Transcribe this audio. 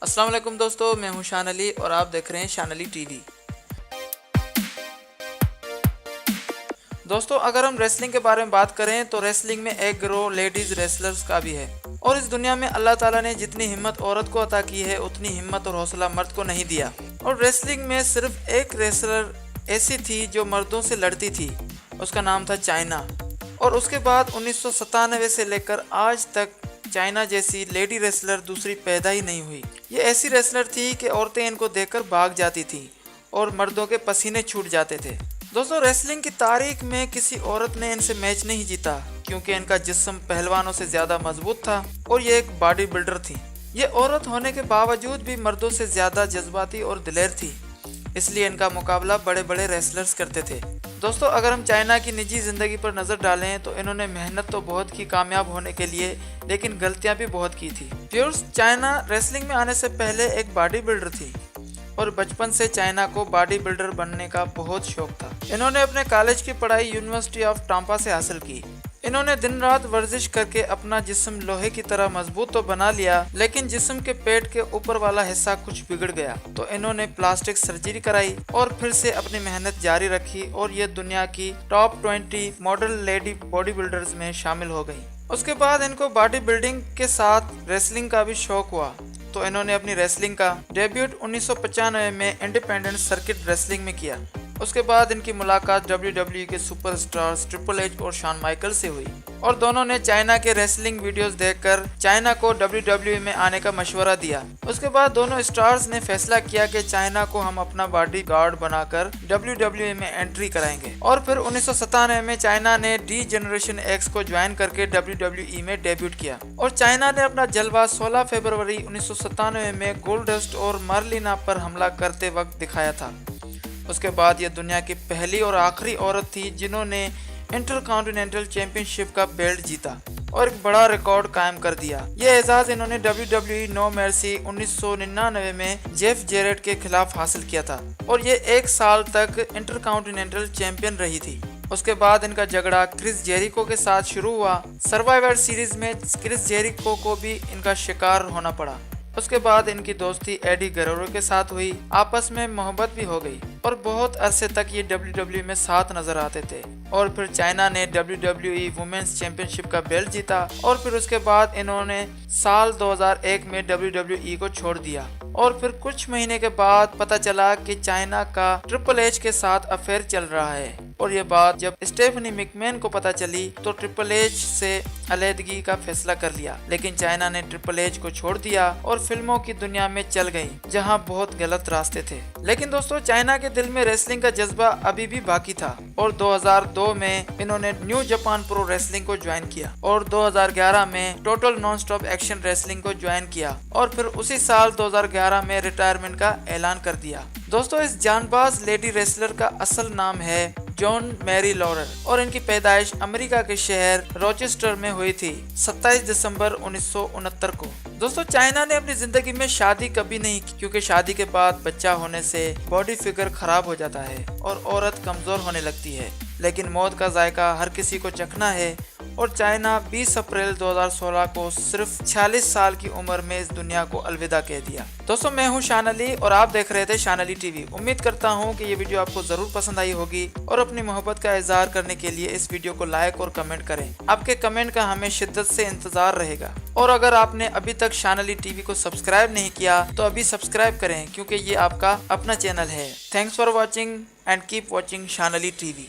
السلام علیکم دوستو، میں ہوں شان علی اور آپ دیکھ رہے ہیں شان علی ٹی وی۔ دوستو اگر ہم ریسلنگ کے بارے میں بات کریں تو ریسلنگ میں ایک گروہ لیڈیز ریسلرز کا بھی ہے، اور اس دنیا میں اللہ تعالیٰ نے جتنی ہمت عورت کو عطا کی ہے اتنی ہمت اور حوصلہ مرد کو نہیں دیا، اور ریسلنگ میں صرف ایک ریسلر ایسی تھی جو مردوں سے لڑتی تھی، اس کا نام تھا چائنا۔ اور اس کے بعد 1997 سے لے کر آج تک چائنا جیسی لیڈی ریسلر دوسری پیدا ہی نہیں ہوئی۔ یہ ایسی ریسلر تھی کہ عورتیں ان کو دیکھ کر بھاگ جاتی تھیں اور مردوں کے پسینے چھوٹ جاتے تھے۔ دوستو ریسلنگ کی تاریخ میں کسی عورت نے ان سے میچ نہیں جیتا، کیونکہ ان کا جسم پہلوانوں سے زیادہ مضبوط تھا اور یہ ایک باڈی بلڈر تھی۔ یہ عورت ہونے کے باوجود بھی مردوں سے زیادہ جذباتی اور دلیر تھی، اس لیے ان کا مقابلہ بڑے بڑے ریسلرز کرتے تھے۔ دوستو اگر ہم چائنا کی نجی زندگی پر نظر ڈالیں تو انہوں نے محنت تو بہت کی کامیاب ہونے کے لیے، لیکن غلطیاں بھی بہت کی تھی۔ پیورس چائنا ریسلنگ میں آنے سے پہلے ایک باڈی بلڈر تھی، اور بچپن سے چائنا کو باڈی بلڈر بننے کا بہت شوق تھا۔ انہوں نے اپنے کالج کی پڑھائی یونیورسٹی آف ٹامپا سے حاصل کی۔ انہوں نے دن رات ورزش کر کے اپنا جسم لوہے کی طرح مضبوط تو بنا لیا، لیکن جسم کے پیٹ کے اوپر والا حصہ کچھ بگڑ گیا، تو انہوں نے پلاسٹک سرجری کرائی اور پھر سے اپنی محنت جاری رکھی، اور یہ دنیا کی top 20 model lady body builders میں شامل ہو گئی۔ اس کے بعد ان کو باڈی بلڈنگ کے ساتھ ریسلنگ کا بھی شوق ہوا، تو انہوں نے اپنی ریسلنگ کا ڈیبیوٹ 1995 میں انڈیپینڈنٹ سرکٹ ریسلنگ میں کیا۔ اس کے بعد ان کی ملاقات WWE کے سپر اسٹارز ٹرپل ایچ اور شان مائیکل سے ہوئی، اور دونوں نے چائنا کے ریسلنگ ویڈیوز دیکھ کر چائنا کو WWE میں آنے کا مشورہ دیا۔ اس کے بعد دونوں اسٹارز نے فیصلہ کیا کہ چائنا کو ہم اپنا باڈی گارڈ بنا کر WWE میں انٹری کرائیں گے، اور پھر 1997 میں چائنا نے ڈی جنریشن ایکس کو جوائن کر کے WWE میں ڈیبیوٹ کیا، اور چائنا نے اپنا جلوہ 16 فروری 1997 میں گولڈسٹ اور مارلینا پر حملہ کرتے وقت دکھایا تھا۔ اس کے بعد یہ دنیا کی پہلی اور آخری عورت تھی جنہوں نے انٹر کانٹیننٹل چیمپئن شپ کا بیلٹ جیتا اور ایک بڑا ریکارڈ قائم کر دیا۔ یہ اعزاز انہوں نے WWE نو مرسی 1999 میں جیف جیریٹ کے خلاف حاصل کیا تھا، اور یہ 1 سال تک انٹر کانٹیننٹل چیمپئن رہی تھی۔ اس کے بعد ان کا جھگڑا کرس جیریکو کے ساتھ شروع ہوا۔ سروائیور سیریز میں کرس جیریکو کو بھی ان کا شکار ہونا پڑا۔ اس کے بعد ان کی دوستی ایڈی گیررو کے ساتھ ہوئی، آپس میں محبت بھی ہو گئی، اور بہت عرصے تک یہ WWE میں ساتھ نظر آتے تھے۔ اور پھر چائنا نے WWE وومنز چیمپئن شپ کا بیلٹ جیتا، اور پھر اس کے بعد انہوں نے سال 2001 میں WWE کو چھوڑ دیا، اور پھر کچھ مہینے کے بعد پتہ چلا کہ چائنا کا ٹرپل ایچ کے ساتھ افیئر چل رہا ہے، اور یہ بات جب اسٹیفنی مکمین کو پتہ چلی تو ٹرپل ایچ سے علیحدگی کا فیصلہ کر لیا، لیکن چائنا نے ٹرپل ایچ کو چھوڑ دیا اور فلموں کی دنیا میں چل گئی، جہاں بہت غلط راستے تھے۔ لیکن دوستو چائنا کے دل میں ریسلنگ کا جذبہ ابھی بھی باقی تھا، اور 2002 میں انہوں نے نیو جاپان پرو ریسلنگ کو جوائن کیا، اور 2011 میں total naan stop action wrestling کو جوائن کیا، اور پھر اسی سال 2011 میں ریٹائرمنٹ کا اعلان کر دیا۔ دوستو اس جان باز لیڈی ریسلر کا اصل نام ہے جون میری لورر، اور ان کی پیدائش امریکہ کے شہر روچسٹر میں ہوئی تھی 27 دسمبر 1969 کو۔ دوستو چائنا نے اپنی زندگی میں شادی کبھی نہیں کی، کیونکہ شادی کے بعد بچہ ہونے سے باڈی فگر خراب ہو جاتا ہے اور عورت کمزور ہونے لگتی ہے، لیکن موت کا ذائقہ ہر کسی کو چکھنا ہے، اور چائنا 20 اپریل 2016 کو صرف 46 سال کی عمر میں اس دنیا کو الوداع کہہ دیا۔ دوستو میں ہوں شان علی اور آپ دیکھ رہے تھے شان علی ٹی وی۔ امید کرتا ہوں کہ یہ ویڈیو آپ کو ضرور پسند آئی ہوگی، اور اپنی محبت کا اظہار کرنے کے لیے اس ویڈیو کو لائک اور کمنٹ کریں۔ آپ کے کمنٹ کا ہمیں شدت سے انتظار رہے گا، اور اگر آپ نے ابھی تک شان علی ٹی وی کو سبسکرائب نہیں کیا تو ابھی سبسکرائب کریں، کیونکہ یہ آپ کا اپنا چینل ہے۔ Thanks for watching and keep watching شان علی ٹی وی۔